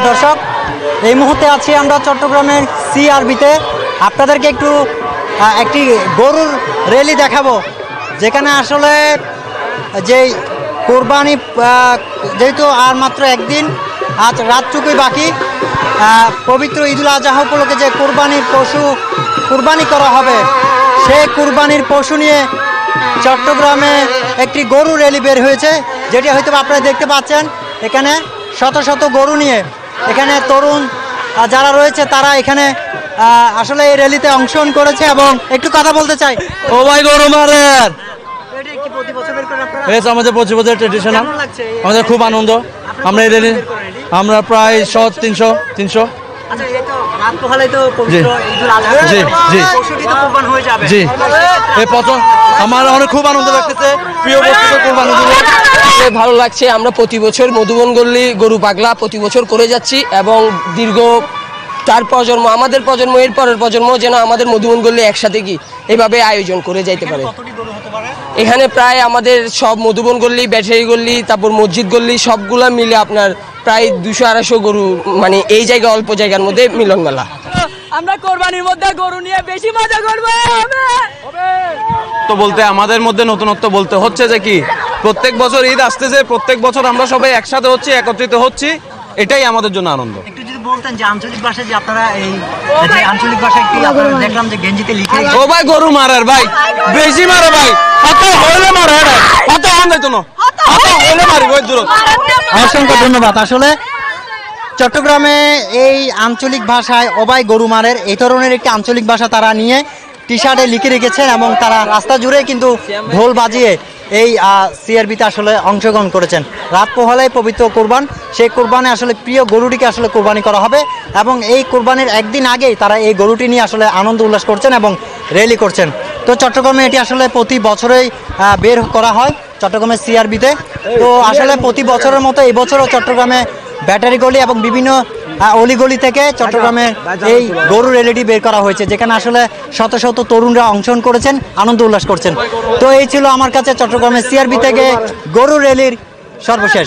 দর্শক, এই মুহূর্তে আছি আমরা চট্টগ্রামের সিআরবিতে। আপনাদেরকে একটি গরুর র্যালি দেখাবো, যেখানে আসলে যেই কোরবানি, যেহেতু আর মাত্র একদিন, আজ রাতটুকুই বাকি, পবিত্র ঈদুল আজহা উপলক্ষে যে কোরবানির পশু কোরবানি করা হবে, সেই কোরবানির পশু নিয়ে চট্টগ্রামে একটি গরু র্যালি বের হয়েছে, যেটি হয়তো আপনারা দেখতে পাচ্ছেন। এখানে শত শত গরু নিয়ে এখানে তরুণ যারা রয়েছে তারা এখানে আসলে এই র্যালিতে অংশগ্রহণ করেছে। এবং একটু কথা বলতে চাই, ও ভাই গরু মারেন, আমাদের প্রতি বছর ট্রেডিশনাল, আমাদের খুব আনন্দ। আমরা এই র্যালি আমরা প্রায় 100-300 জি এই প্রথম আমার অনেক খুব আনন্দ লাগতেছে। প্রিয় বস্তু কোরবানি ভালো লাগছে। আমরা প্রতি বছর মধুবন গল্লি গরু পাগলা প্রতি বছর করে যাচ্ছি, এবং দীর্ঘ 4 প্রজন্ম, আমাদের প্রজন্ম, এর পরের প্রজন্ম যেন আমাদের মধুবন গল্লি একসাথে কি এইভাবে আয়োজন করে যাইতে পারে। এখানে প্রায় আমাদের সব মধুবন গল্লি, ব্যাটারি গল্লি, তারপর মসজিদ গল্লি সবগুলা মিলে আপনার প্রায় 200-250 গরু, মানে এই জায়গা অল্প জায়গার মধ্যে মিলন মেলা। আমরা কোরবানির মধ্যে গরু নিয়ে বেশি মজা করব। তো বলতে আমাদের মধ্যে নতুনত্ব বলতে হচ্ছে যে কি প্রত্যেক বছর ঈদ আসতেছে, প্রত্যেক বছর আমরা সবাই একসাথে হচ্ছি, একত্রিত হচ্ছি, এটাই আমাদের জন্য আনন্দ। একটু যদি বলতেন যে আঞ্চলিক ভাষায় যে আপনারা এই যে আঞ্চলিক ভাষায় একটু আপনারা দেখলাম যে গেঞ্জিতে লিখে, ও ভাই গরু মারার ভাই বেশি মারে ভাই, হাতে হইলে মারে, হাতে হন যাইতো না, হাতে হইলে মারি ওই দূর। অসংখ্য ধন্যবাদ। আসলে চট্টগ্রামে এই আঞ্চলিক ভাষায় অবাই গরু মারের এই ধরনের একটি আঞ্চলিক ভাষা তারা নিয়ে টি শার্টে লিখে রেখেছেন, এবং তারা রাস্তা জুড়ে কিন্তু ঢোল বাজিয়ে এই সিআরবিতে আসলে অংশগ্রহণ করেছেন। রাত পোহালেই পবিত্র কোরবান, সেই কোরবানে আসলে প্রিয় গরুটিকে আসলে কোরবানি করা হবে, এবং এই কোরবানির একদিন আগেই তারা এই গরুটি নিয়ে আসলে আনন্দ উল্লাস করছেন এবং র্যালি করছেন। তো চট্টগ্রামে এটি আসলে প্রতি বছরেই বের করা হয় চট্টগ্রামের সিআরবিতে। তো আসলে প্রতি বছরের মতো এই বছরও চট্টগ্রামে ব্যাটারি গলি এবং বিভিন্ন অলিগলি থেকে চট্টগ্রামে এই গরু র্যালিটি বের করা হয়েছে, যেখানে আসলে শত শত তরুণরা অংশগ্রহণ করেছেন, আনন্দ উল্লাস করছেন। তো এই ছিল আমার কাছে চট্টগ্রামের সিআরবি থেকে গরু র্যালির সর্বশেষ।